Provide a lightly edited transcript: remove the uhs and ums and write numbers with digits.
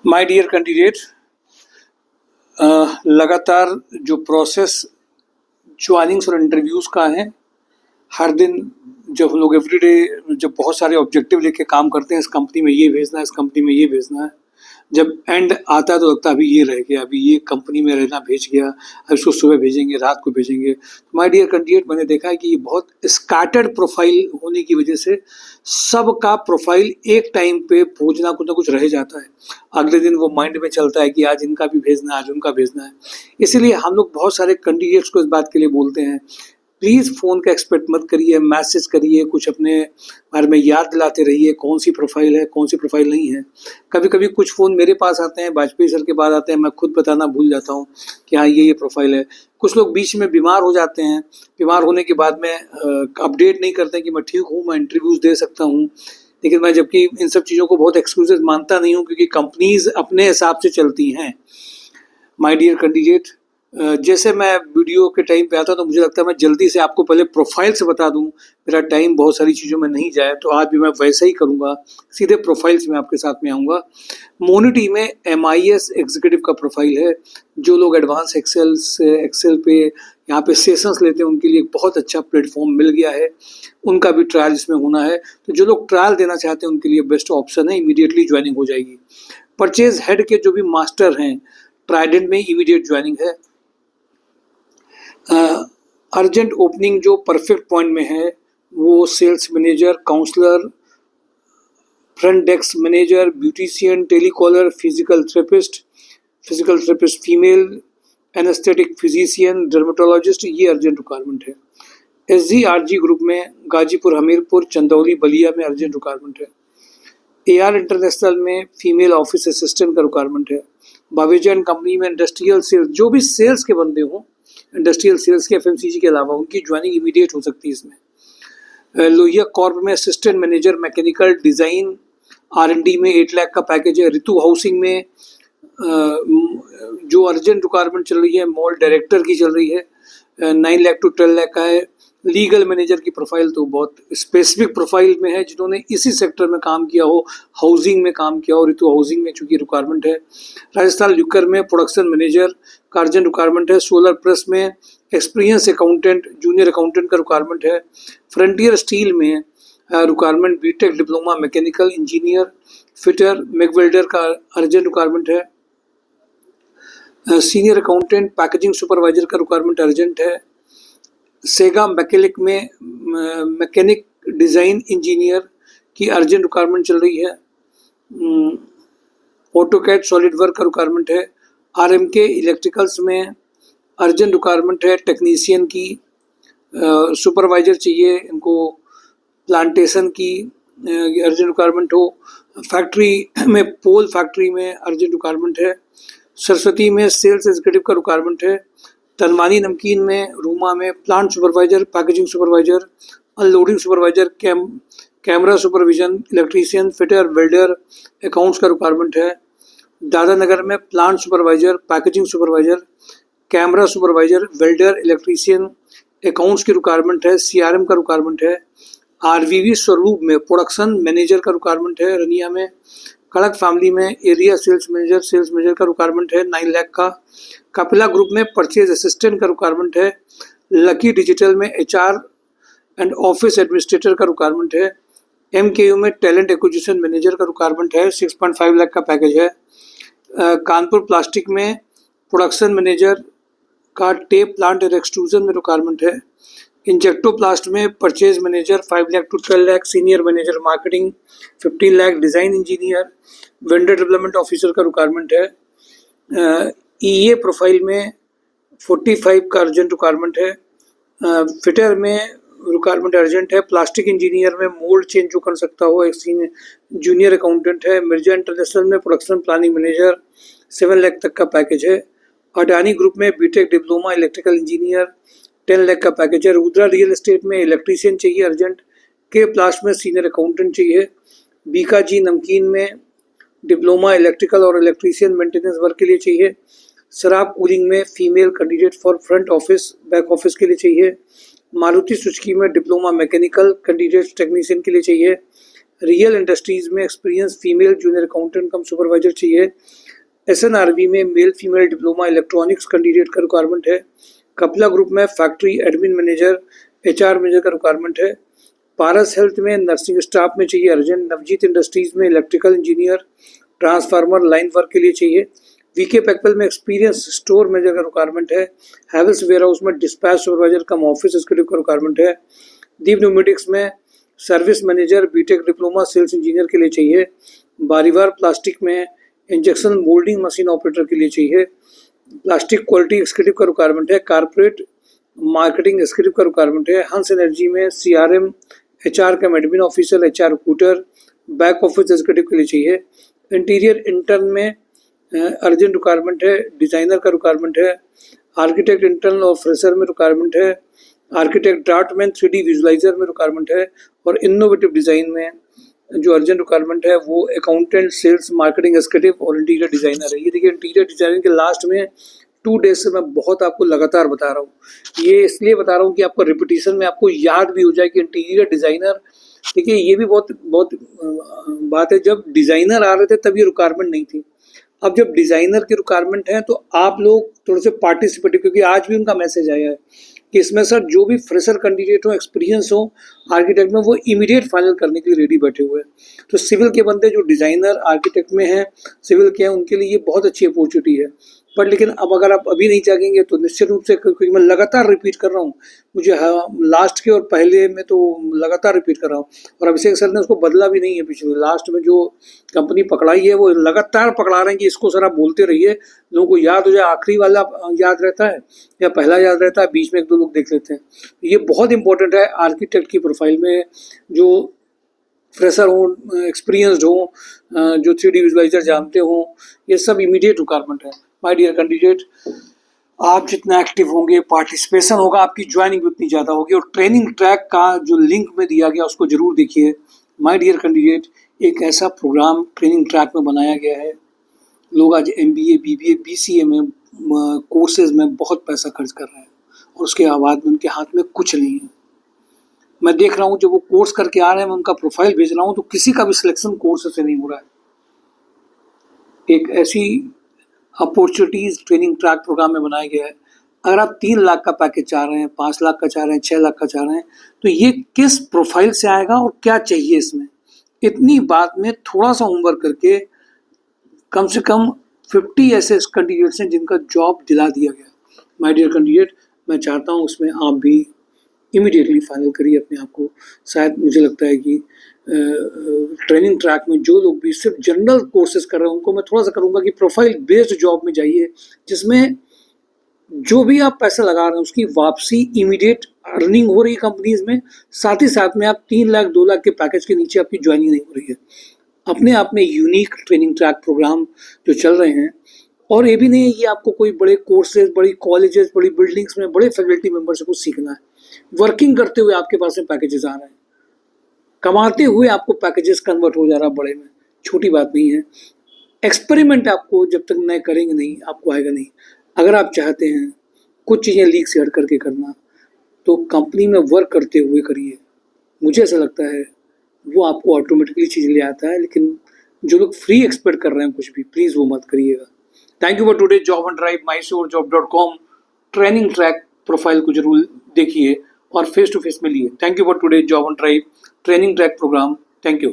My dear candidate, लगातार जो process joinings और इंटरव्यूज़ का है, हर दिन जब हम लोग एवरीडे जब बहुत सारे ऑब्जेक्टिव लेके काम करते हैं, इस कंपनी में ये भेजना है, इस कंपनी में ये भेजना है, जब एंड आता है तो लगता है अभी ये रह गया, अभी ये कंपनी में रहना भेज गया, अब इसको सुबह भेजेंगे, रात को भेजेंगे। तो माय डियर कैंडिडेट, मैंने देखा है कि ये बहुत स्कैटर्ड प्रोफाइल होने की वजह से सबका प्रोफाइल एक टाइम पे पहुंचना कुछ ना कुछ रह जाता है। अगले दिन वो माइंड में चलता है कि आज इनका भी भेजना है, आज उनका भेजना है। इसीलिए हम लोग बहुत सारे कैंडिडेट्स को इस बात के लिए बोलते हैं, प्लीज़ फ़ोन का एक्सपेक्ट मत करिए, मैसेज करिए, कुछ अपने बारे में याद दिलाते रहिए, कौन सी प्रोफाइल है, कौन सी प्रोफाइल नहीं है। कभी कभी कुछ फ़ोन मेरे पास आते हैं, वाजपेयी सर के बाद आते हैं, मैं खुद बताना भूल जाता हूँ कि हाँ ये प्रोफाइल है। कुछ लोग बीच में बीमार हो जाते हैं, बीमार होने के बाद में अपडेट नहीं करते हैं कि मैं ठीक हूँ, मैं इंटरव्यूज़ दे सकता हूँ। लेकिन मैं जबकि इन सब चीज़ों को बहुत एक्सक्यूजेज मानता नहीं हूँ, क्योंकि कंपनीज अपने हिसाब से चलती हैं। माय डियर कैंडिडेट, जैसे मैं वीडियो के टाइम पे आता तो मुझे लगता है मैं जल्दी से आपको पहले प्रोफाइल से बता दूं, मेरा टाइम बहुत सारी चीज़ों में नहीं जाए, तो आज भी मैं वैसा ही करूंगा, सीधे प्रोफाइल से मैं आपके साथ में आऊँगा। मोनिटी में MIS एग्जीक्यूटिव का प्रोफाइल है। जो लोग एडवांस एक्सेल पे यहाँ पे सेशंस लेते हैं, उनके लिए एक बहुत अच्छा प्लेटफॉर्म मिल गया है, उनका भी ट्रायल इसमें होना है। तो जो लोग ट्रायल देना चाहते हैं उनके लिए बेस्ट ऑप्शन है, इमीडिएटली ज्वाइनिंग हो जाएगी। परचेज हेड के जो भी मास्टर हैं, ट्राइडेंट में इमीडिएट ज्वाइनिंग है। अर्जेंट ओपनिंग जो परफेक्ट पॉइंट में है वो sales manager, counsellor, front desk manager, beautician, telecaller, physical therapist female, anaesthetic physician, dermatologist, ये अर्जेंट रिक्वायरमेंट है। SGRG ग्रुप में गाजीपुर, हमीरपुर, चंदौली, बलिया में अर्जेंट रिक्वायरमेंट है। AR इंटरनेशनल में फीमेल ऑफिस असिस्टेंट का रिक्वायरमेंट है। बावेजा एंड कंपनी में इंडस्ट्रियल सेल्स, जो भी सेल्स के बंदे हों, इंडस्ट्रियल सेल्स के FMCG के अलावा, उनकी ज्वाइनिंग इमीडिएट हो सकती है इसमें। लोहिया कॉर्प में assistant manager mechanical design R&D में 8 लाख का पैकेज है। ऋतु हाउसिंग में जो अर्जेंट रिक्वायरमेंट चल रही है, मॉल डायरेक्टर की चल रही है, 9 लाख टू 12 लाख का है। लीगल मैनेजर की प्रोफाइल तो बहुत स्पेसिफिक प्रोफाइल में है, जिन्होंने इसी सेक्टर में काम किया हो, हाउसिंग में काम किया हो, ऋतु हाउसिंग में चूंकि रिक्वायरमेंट है। राजस्थान ल्यूकर में प्रोडक्शन मैनेजर का अर्जेंट रिक्वायरमेंट है। सोलर प्रेस में एक्सपीरियंस अकाउंटेंट, जूनियर अकाउंटेंट का रिक्वायरमेंट है। फ्रंटियर स्टील में requirement BTech diploma mechanical engineer, fitter, MAG welder का अर्जेंट रिक्वायरमेंट है। सीनियर अकाउंटेंट पैकेजिंग सुपरवाइजर का रिक्वायरमेंट अर्जेंट है। सेगा मैकेनिक में मैकेनिक डिज़ाइन इंजीनियर की अर्जेंट रिक्वायरमेंट चल रही है। ऑटोकैड सॉलिड वर्क का रिक्वायरमेंट है। RMK इलेक्ट्रिकल्स में अर्जेंट रिक्वायरमेंट है टेक्नीशियन की, सुपरवाइजर चाहिए इनको, प्लांटेशन की अर्जेंट रिक्वायरमेंट हो। फैक्ट्री में, पोल फैक्ट्री में अर्जेंट रिक्वायरमेंट है। सरस्वती में सेल्स एग्जीक्यूटिव का रिक्वायरमेंट है। तनवानी नमकीन में, रूमा में plant supervisor, packaging supervisor, unloading supervisor, camera supervision, electrician, fitter, welder, accounts का रिक्वायरमेंट है। दादा नगर में plant supervisor, packaging supervisor, camera supervisor, welder, electrician, accounts की रिक्वायरमेंट है। CRM का रिक्वायरमेंट है। RVV स्वरूप में प्रोडक्शन मैनेजर का रिक्वायरमेंट है। रनिया में कड़क फैमिली में एरिया सेल्स मैनेजर का रिक्वायरमेंट है, 9 लाख का। कपिला ग्रुप में परचेज असिस्टेंट का रिक्वायरमेंट है। लकी डिजिटल में HR एंड ऑफिस एडमिनिस्ट्रेटर का रिक्वायरमेंट है। MKU में टैलेंट एक्विजिशन मैनेजर का रिक्वायरमेंट है, 6.5 लाख का पैकेज है। कानपुर प्लास्टिक में प्रोडक्शन मैनेजर का टेप प्लांट और एक्सट्रूजन में रिक्वायरमेंट है। इंजेक्टोप्लास्ट में purchase manager 5 lakh to 12 lakh, senior manager marketing 15 lakh, design engineer, vendor development officer का रिक्वायरमेंट है। EA प्रोफाइल में 45 का अर्जेंट रिक्वायरमेंट है। फिटर में रिक्वायरमेंट अर्जेंट है। प्लास्टिक इंजीनियर में मोल्ड चेंज जो कर सकता हो, एक जूनियर अकाउंटेंट है। मिर्जा इंटरनेशनल में प्रोडक्शन प्लानिंग मैनेजर, 7 लाख तक का पैकेज है। अडानी ग्रुप में BTech diploma electrical engineer, 10 lakh का पैकेज है। रुद्रा रियल एस्टेट में इलेक्ट्रीशियन चाहिए अर्जेंट। के प्लास्ट में सीनियर अकाउंटेंट चाहिए। बीकाजी नमकीन में डिप्लोमा इलेक्ट्रिकल और इलेक्ट्रीशियन मेंटेनेंस वर्क के लिए चाहिए। शराब कूलिंग में female candidate for front office, back office के लिए चाहिए। मारुति सुजुकी में डिप्लोमा मैकेनिकल कैंडिडेट टेक्नीशियन के लिए चाहिए। रियल इंडस्ट्रीज में एक्सपीरियंस फीमेल जूनियर अकाउंटेंट कम सुपरवाइजर चाहिए। SNRV में male female diploma electronics candidate का रिक्वायरमेंट है। कपला ग्रुप में factory admin manager HR manager का रिक्वायरमेंट है। पारस हेल्थ में नर्सिंग स्टाफ में चाहिए अर्जेंट। नवजीत इंडस्ट्रीज में electrical engineer transformer line work के लिए चाहिए। VK पैकल में एक्सपीरियंस स्टोर मैनेजर का रिक्वायरमेंट है। हैवेल्स वेयर हाउस में dispatch supervisor cum office executive का रिक्वायरमेंट है। दीप न्यूमेटिक्स में service manager BTech diploma sales engineer के लिए चाहिए। बारीवार प्लास्टिक में इंजेक्शन मोल्डिंग मशीन ऑपरेटर के लिए चाहिए। प्लास्टिक क्वालिटी एग्जीक्यूटिव का रिक्वायरमेंट है। कारपोरेट मार्केटिंग एग्जीक्यूटिव का रिक्वायरमेंट है। हंस एनर्जी में CRM HR का admin officer HR recruiter back office executive के लिए चाहिए। इंटीरियर इंटर्न में अर्जेंट रिक्वायरमेंट है। डिज़ाइनर का रिक्वायरमेंट है। आर्किटेक्ट इंटर्न और फ्रेशर में रिक्वायरमेंट है। आर्किटेक्ट ड्राफ्टमैन 3D विजुलाइजर में रिक्वायरमेंट है। और इनोवेटिव डिज़ाइन में जो अर्जेंट रिक्वायरमेंट है वो अकाउंटेंट सेल्स मार्केटिंग एग्जीक्यूटिव और इंटीरियर डिज़ाइनर है। ये देखिए इंटीरियर डिज़ाइनिंग के लास्ट में 2 डेज से मैं बहुत आपको लगातार बता रहा हूँ। ये इसलिए बता रहा हूँ कि आपको रिपीटिशन में आपको याद भी हो जाए कि इंटीरियर डिज़ाइनर। देखिए ये भी बहुत बात है, जब डिज़ाइनर आ रहे थे तब ये रिक्वायरमेंट नहीं थी। अब जब डिज़ाइनर की रिक्वायरमेंट है तो आप लोग थोड़े से पार्टिसिपेटिव, क्योंकि आज भी उनका मैसेज आया है कि इसमें सर जो भी फ्रेशर कैंडिडेट हो एक्सपीरियंस हो आर्किटेक्ट में वो इमीडिएट फाइनल करने के लिए रेडी बैठे हुए हैं। तो सिविल के बंदे जो डिज़ाइनर आर्किटेक्ट में हैं, सिविल के हैं, उनके लिए ये बहुत अच्छी अपॉर्चुनिटी है। पर लेकिन अब अगर आप अभी नहीं जागेंगे तो निश्चित रूप से, क्योंकि मैं लगातार रिपीट कर रहा हूँ, मुझे लास्ट के और पहले में तो लगातार रिपीट कर रहा हूँ, और अभिषेक सर ने उसको बदला भी नहीं है। पिछले लास्ट में जो कंपनी पकड़ाई है वो लगातार पकड़ा रहे हैं कि इसको सर आप बोलते रहिए, लोगों को याद हो जाए। आखिरी वाला याद रहता है या पहला याद रहता है, बीच में 1-2 लोग देख लेते हैं। ये बहुत इंपॉर्टेंट है आर्किटेक्ट की प्रोफाइल में, जो फ्रेशर हो, एक्सपीरियंसड हो, जो 3D विजुलाइजर जानते हो, ये सब इमीडिएट रिक्वायरमेंट है। माय डियर कैंडिडेट, आप जितना एक्टिव होंगे, पार्टिसिपेशन होगा, आपकी ज्वाइनिंग भी उतनी ज़्यादा होगी। और ट्रेनिंग ट्रैक का जो लिंक में दिया गया उसको ज़रूर देखिए। माय डियर कैंडिडेट, एक ऐसा प्रोग्राम ट्रेनिंग ट्रैक में बनाया गया है। लोग आज MBA BBA BCA में कोर्सेज में बहुत पैसा खर्च कर रहे हैं और उसके बाद में उनके हाथ में कुछ नहीं है। मैं देख रहा हूँ जब वो कोर्स करके आ रहे हैं, मैं उनका प्रोफाइल भेज रहा हूँ तो किसी का भी सिलेक्शन कोर्स से नहीं हो रहा है। एक ऐसी अपॉर्चुनिटीज़ ट्रेनिंग ट्रैक प्रोग्राम में बनाया गया है। अगर आप 3 लाख का पैकेज चाह रहे हैं, 5 लाख का चाह रहे हैं, 6 लाख का चाह रहे हैं, तो ये किस प्रोफाइल से आएगा और क्या चाहिए इसमें, इतनी बात में थोड़ा सा होमवर्क करके कम से कम 50 ऐसे कैंडिडेट्स हैं जिनका जॉब दिला दिया गया। माय डियर कैंडिडेट, मैं चाहता हूँ उसमें आप भी इमीडिएटली फाइनल करिए अपने आप को। शायद मुझे लगता है कि ट्रेनिंग ट्रैक में जो लोग भी सिर्फ जनरल कोर्सेज कर रहे हैं उनको मैं थोड़ा सा करूँगा कि प्रोफाइल बेस्ड जॉब में जाइए, जिसमें जो भी आप पैसा लगा रहे हैं उसकी वापसी इमीडिएट अर्निंग हो रही है कंपनीज में, साथ ही साथ में आप 3 लाख 2 लाख के पैकेज के नीचे आपकी ज्वाइनिंग नहीं हो रही है। अपने आप में यूनिक ट्रेनिंग ट्रैक प्रोग्राम जो चल रहे हैं, और ये भी नहीं है कि आपको कोई बड़े कोर्सेज, बड़ी कॉलेजेस, बड़ी बिल्डिंग्स में बड़े फैकल्टी मेंबर से कुछ सीखना है। वर्किंग करते हुए आपके पास में पैकेजेस आ रहे हैं, कमाते हुए आपको पैकेजेस कन्वर्ट हो जा रहा है बड़े में, छोटी बात नहीं है। एक्सपेरिमेंट आपको जब तक नए करेंगे नहीं, आपको आएगा नहीं। अगर आप चाहते हैं कुछ चीज़ें लीक से हट करके करना, तो कंपनी में वर्क करते हुए करिए। मुझे ऐसा लगता है वो आपको ऑटोमेटिकली चीज़ ले आता है, लेकिन जो लोग फ्री एक्सपेक्ट कर रहे हैं कुछ भी, प्लीज़ वो मत करिएगा। Thank you for today. Job on drive, mysurejob.com training track profile को जरूर देखिए और फेस टू फेस मिलिए। Thank you for today. Job on drive training track program. Thank you.